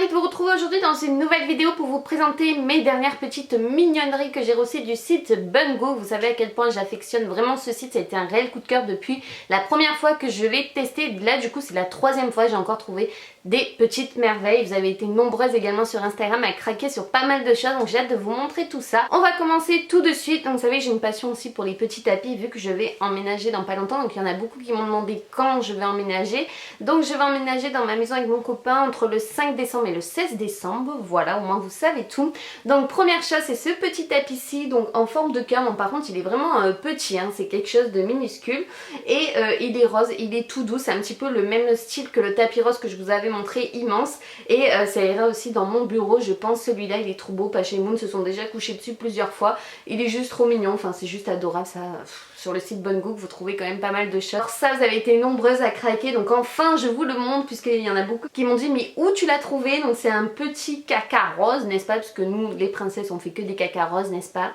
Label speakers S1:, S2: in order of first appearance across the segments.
S1: de vous retrouver aujourd'hui dans une nouvelle vidéo pour vous présenter mes dernières petites mignonneries que j'ai reçues du site Bungo. Vous savez à quel point j'affectionne vraiment ce site, ça a été un réel coup de cœur depuis la première fois que je l'ai testé. Là du coup c'est la troisième fois, j'ai encore trouvé des petites merveilles. Vous avez été nombreuses également sur Instagram à craquer sur pas mal de choses, donc j'ai hâte de vous montrer tout ça. On va commencer tout de suite. Donc vous savez, j'ai une passion aussi pour les petits tapis vu que je vais emménager dans pas longtemps, donc il y en a beaucoup qui m'ont demandé quand je vais emménager. Donc je vais emménager dans ma maison avec mon copain entre le 5 décembre et le 16 décembre, voilà, au moins vous savez tout. Donc première chose, c'est ce petit tapis-ci, donc en forme de cœur. Bon, par contre il est vraiment petit, hein, c'est quelque chose de minuscule et il est rose, il est tout doux, c'est un petit peu le même style que le tapis rose que je vous avais montré, immense, et ça ira aussi dans mon bureau je pense. Celui-là il est trop beau, Pacha et Moon se sont déjà couchés dessus plusieurs fois, il est juste trop mignon, enfin c'est juste adorable ça. Sur le site Bungo vous trouvez quand même pas mal de choses. Alors ça, vous avez été nombreuses à craquer, donc enfin je vous le montre puisqu'il y en a beaucoup qui m'ont dit mais où tu l'as trouvé. Donc c'est un petit caca rose, n'est-ce pas, parce que nous les princesses on fait que des caca roses, n'est-ce pas.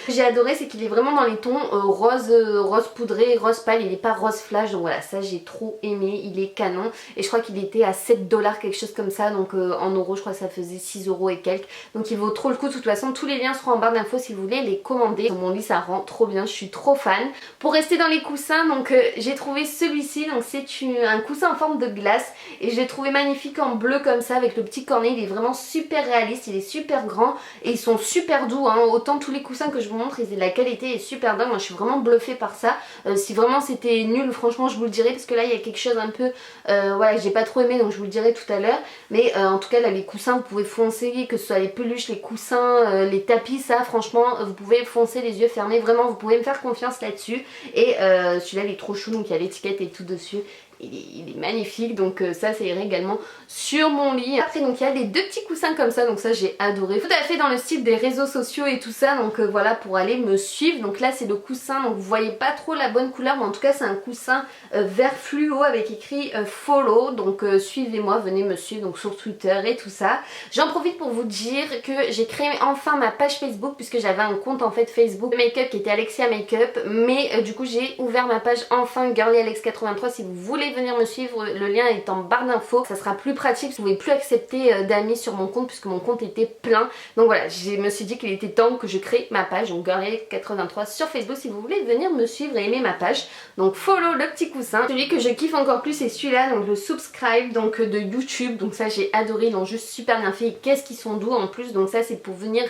S1: J'ai adoré, c'est qu'il est vraiment dans les tons rose, rose poudré, rose pâle, il est pas rose flash, donc voilà, ça j'ai trop aimé, il est canon. Et je crois qu'il était à 7 $, quelque chose comme ça, donc en euros je crois que ça faisait 6 € et quelques. Donc il vaut trop le coup. De toute façon tous les liens seront en barre d'infos si vous voulez les commander. Sur mon lit ça rend trop bien, je suis trop fan. Pour rester dans les coussins, donc j'ai trouvé celui-ci, donc c'est un coussin en forme de glace et je l'ai trouvé magnifique en bleu comme ça avec le petit cornet. Il est vraiment super réaliste, il est super grand et ils sont super doux, hein. Autant tous les coussins que je vous montre, la qualité est super dingue, moi je suis vraiment bluffée par ça. Si vraiment c'était nul, franchement je vous le dirais, parce que là il y a quelque chose un peu voilà, que j'ai pas trop aimé, donc je vous le dirai tout à l'heure. Mais en tout cas là les coussins vous pouvez foncer, que ce soit les peluches, les coussins, les tapis, ça franchement vous pouvez foncer les yeux fermés, vraiment vous pouvez me faire confiance là-dessus. Et celui-là il est trop chou, donc il y a l'étiquette et tout dessus. Il est magnifique, donc ça irait également sur mon lit. Après donc il y a les deux petits coussins comme ça, donc ça j'ai adoré, tout à fait dans le style des réseaux sociaux et tout ça, donc voilà, pour aller me suivre. Donc là c'est le coussin, donc vous voyez pas trop la bonne couleur, mais en tout cas c'est un coussin vert fluo avec écrit follow, donc suivez-moi, venez me suivre donc sur Twitter et tout ça. J'en profite pour vous dire que j'ai créé enfin ma page Facebook, puisque j'avais un compte en fait Facebook make-up qui était Alexia Makeup, mais du coup j'ai ouvert ma page enfin GirlyAlex83. Si vous voulez venir me suivre, le lien est en barre d'infos, ça sera plus pratique, vous ne pouvez plus accepter d'amis sur mon compte puisque mon compte était plein. Donc voilà, je me suis dit qu'il était temps que je crée ma page, donc GirlyAlex83 sur Facebook si vous voulez venir me suivre et aimer ma page. Donc follow le petit coussin. Celui que je kiffe encore plus c'est celui-là, donc le subscribe donc de YouTube, donc ça j'ai adoré, ils l'ont juste super bien fait, qu'est-ce qu'ils sont doux en plus. Donc ça c'est pour venir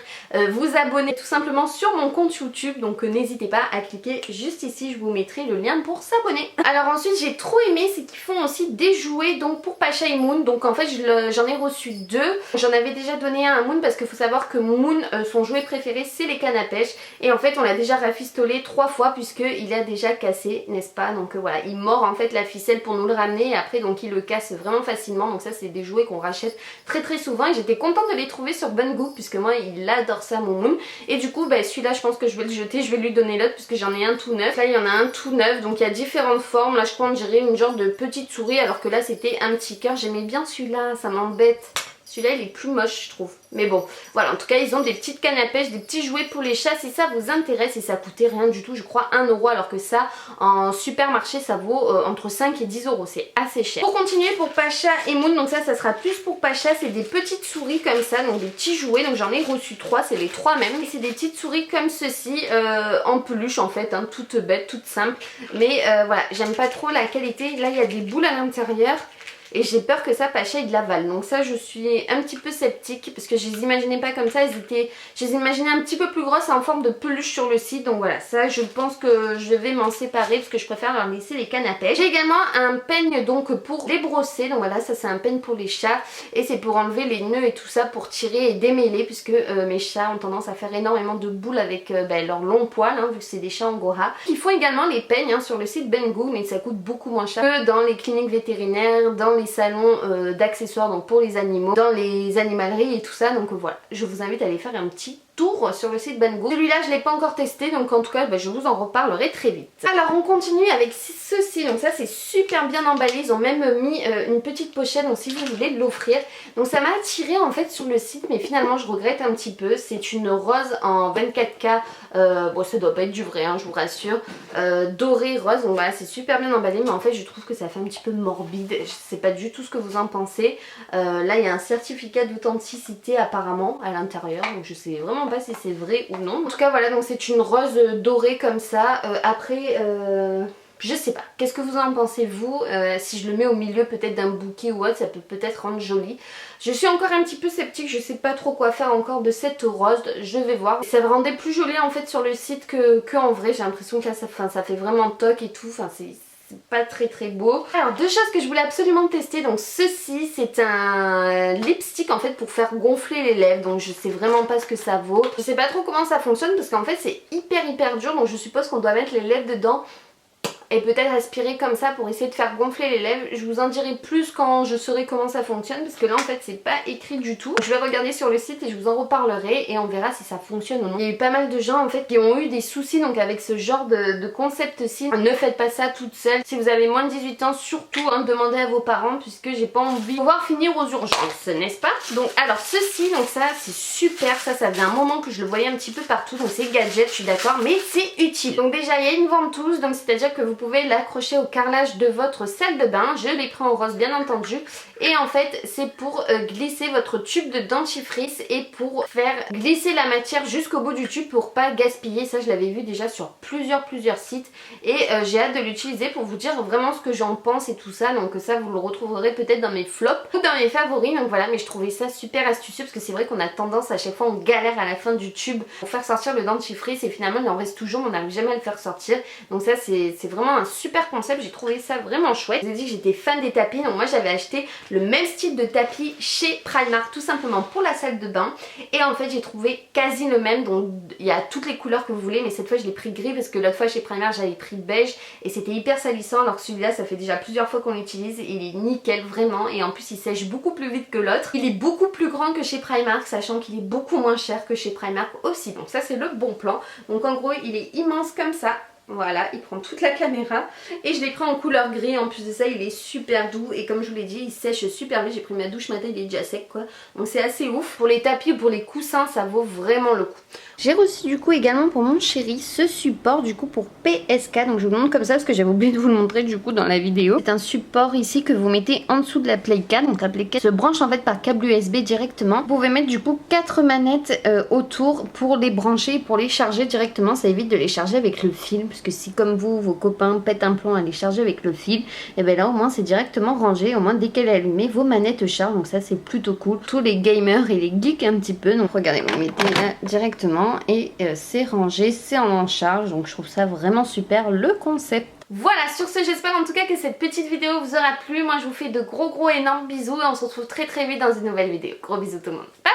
S1: vous abonner tout simplement sur mon compte YouTube, donc n'hésitez pas à cliquer juste ici, je vous mettrai le lien pour s'abonner. Alors ensuite j'ai trop aimé, c'est qu'ils font aussi des jouets donc pour Pacha et Moon. Donc en fait j'en ai reçu deux. J'en avais déjà donné un à Moon parce qu'il faut savoir que Moon, son jouet préféré c'est les cannes à pêche. Et en fait on l'a déjà rafistolé 3 fois puisqu'il a déjà cassé, n'est-ce pas. Donc voilà, il mord en fait la ficelle pour nous le ramener et après donc il le casse vraiment facilement. Donc ça c'est des jouets qu'on rachète très souvent et j'étais contente de les trouver sur Bungo puisque moi il adore ça mon Moon. Et du coup bah, celui-là je pense que je vais le jeter, je vais lui donner l'autre puisque j'en ai un tout neuf. Là il y en a un tout neuf, donc il y a différentes formes. Là je crois on dirait une genre de petite souris alors que là c'était un petit cœur. J'aimais bien celui-là, ça m'embête. Celui-là il est plus moche je trouve. Mais bon, voilà, en tout cas ils ont des petites cannes à pêche, des petits jouets pour les chats si ça vous intéresse. Et ça coûtait rien du tout, je crois 1 € alors que ça en supermarché ça vaut entre 5 et 10 €, c'est assez cher. Pour continuer pour Pacha et Moon, donc ça sera plus pour Pacha, c'est des petites souris comme ça, donc des petits jouets. Donc j'en ai reçu 3, c'est les 3 mêmes. Et c'est des petites souris comme ceci, en peluche en fait, hein, toutes bêtes, toutes simples. Mais voilà, j'aime pas trop la qualité. Là il y a des boules à l'intérieur. Et j'ai peur que ça, Pacha, il l'avale. Donc ça, je suis un petit peu sceptique parce que je les imaginais pas comme ça. Je les imaginais un petit peu plus grosses en forme de peluche sur le site. Donc voilà, ça, je pense que je vais m'en séparer parce que je préfère leur laisser les cannes à pêche. J'ai également un peigne donc pour les brosser. Donc voilà, ça c'est un peigne pour les chats. Et c'est pour enlever les nœuds et tout ça, pour tirer et démêler. Puisque mes chats ont tendance à faire énormément de boules avec leurs longs poils, hein, vu que c'est des chats angora. Ils font également les peignes sur le site Bungo, mais ça coûte beaucoup moins cher que dans les cliniques vétérinaires, dans les salons d'accessoires donc pour les animaux, dans les animaleries et tout ça. Donc voilà, je vous invite à aller faire un petit tour cours sur le site Banggood. Celui-là je l'ai pas encore testé, donc en tout cas je vous en reparlerai très vite. Alors on continue avec ceci, donc ça c'est super bien emballé, ils ont même mis une petite pochette, donc si vous voulez l'offrir. Donc ça m'a attiré en fait sur le site, mais finalement je regrette un petit peu. C'est une rose en 24K, bon ça doit pas être du vrai hein, je vous rassure, doré rose, donc voilà c'est super bien emballé, mais en fait je trouve que ça fait un petit peu morbide, je sais pas du tout ce que vous en pensez. Là il y a un certificat d'authenticité apparemment à l'intérieur, donc je sais vraiment pas si c'est vrai ou non. En tout cas voilà, donc c'est une rose dorée comme ça. Après je sais pas, qu'est-ce que vous en pensez vous? Si je le mets au milieu peut-être d'un bouquet ou autre, ça peut peut-être rendre joli. Je suis encore un petit peu sceptique, je sais pas trop quoi faire encore de cette rose, je vais voir. Ça rendait plus joli en fait sur le site que en vrai, j'ai l'impression que là ça fait vraiment toc et tout, enfin c'est pas très beau. Alors deux choses que je voulais absolument tester, donc ceci c'est un lipstick en fait pour faire gonfler les lèvres, donc je sais vraiment pas ce que ça vaut. Je sais pas trop comment ça fonctionne parce qu'en fait c'est hyper dur, donc je suppose qu'on doit mettre les lèvres dedans et peut-être aspirer comme ça pour essayer de faire gonfler les lèvres. Je vous en dirai plus quand je saurai comment ça fonctionne parce que là en fait c'est pas écrit du tout. Je vais regarder sur le site et je vous en reparlerai et on verra si ça fonctionne ou non. Il y a eu pas mal de gens en fait qui ont eu des soucis donc avec ce genre de concept-ci. Ne faites pas ça toute seule. Si vous avez moins de 18 ans, surtout hein, demandez à vos parents puisque j'ai pas envie de pouvoir finir aux urgences, n'est-ce pas? Donc alors ceci, donc ça c'est super, ça faisait un moment que je le voyais un petit peu partout, donc c'est gadget, je suis d'accord, mais c'est utile. Donc déjà il y a une ventouse, donc c'est à dire que vous pouvez l'accrocher au carrelage de votre salle de bain. Je l'ai pris en rose bien entendu, et en fait c'est pour glisser votre tube de dentifrice et pour faire glisser la matière jusqu'au bout du tube pour pas gaspiller. Ça je l'avais vu déjà sur plusieurs sites et j'ai hâte de l'utiliser pour vous dire vraiment ce que j'en pense et tout ça. Donc ça vous le retrouverez peut-être dans mes flops ou dans mes favoris, donc voilà. Mais je trouvais ça super astucieux parce que c'est vrai qu'on a tendance à chaque fois, on galère à la fin du tube pour faire sortir le dentifrice et finalement il en reste toujours, on n'arrive jamais à le faire sortir. Donc ça c'est vraiment un super concept, j'ai trouvé ça vraiment chouette. Je vous ai dit que j'étais fan des tapis, donc moi j'avais acheté le même style de tapis chez Primark tout simplement pour la salle de bain et en fait j'ai trouvé quasi le même, donc il y a toutes les couleurs que vous voulez, mais cette fois je l'ai pris gris parce que l'autre fois chez Primark j'avais pris beige et c'était hyper salissant, alors que celui-là ça fait déjà plusieurs fois qu'on l'utilise et il est nickel vraiment, et en plus il sèche beaucoup plus vite que l'autre. Il est beaucoup plus grand que chez Primark, sachant qu'il est beaucoup moins cher que chez Primark aussi, donc ça c'est le bon plan. Donc en gros il est immense comme ça. Voilà, il prend toute la caméra et je l'ai pris en couleur gris. En plus de ça il est super doux et comme je vous l'ai dit il sèche super vite. J'ai pris ma douche matin, il est déjà sec quoi, donc c'est assez ouf. Pour les tapis ou pour les coussins ça vaut vraiment le coup. J'ai reçu du coup également pour mon chéri ce support du coup pour PSK, donc je vous le montre comme ça parce que j'avais oublié de vous le montrer du coup dans la vidéo. C'est un support ici que vous mettez en dessous de la Playcard, donc la Playcard se branche en fait par câble USB directement. Vous pouvez mettre du coup 4 manettes autour pour les brancher et pour les charger directement. Ça évite de les charger avec le fil, parce que si comme vous, vos copains pètent un plomb à les charger avec le fil, et bien là au moins c'est directement rangé, au moins dès qu'elle est allumée vos manettes chargent, donc ça c'est plutôt cool. Tous les gamers et les geeks un petit peu, donc regardez, vous mettez là directement et c'est rangé, c'est en charge, donc je trouve ça vraiment super le concept. Voilà, sur ce j'espère en tout cas que cette petite vidéo vous aura plu. Moi je vous fais de gros énormes bisous et on se retrouve très vite dans une nouvelle vidéo. Gros bisous tout le monde. Bye.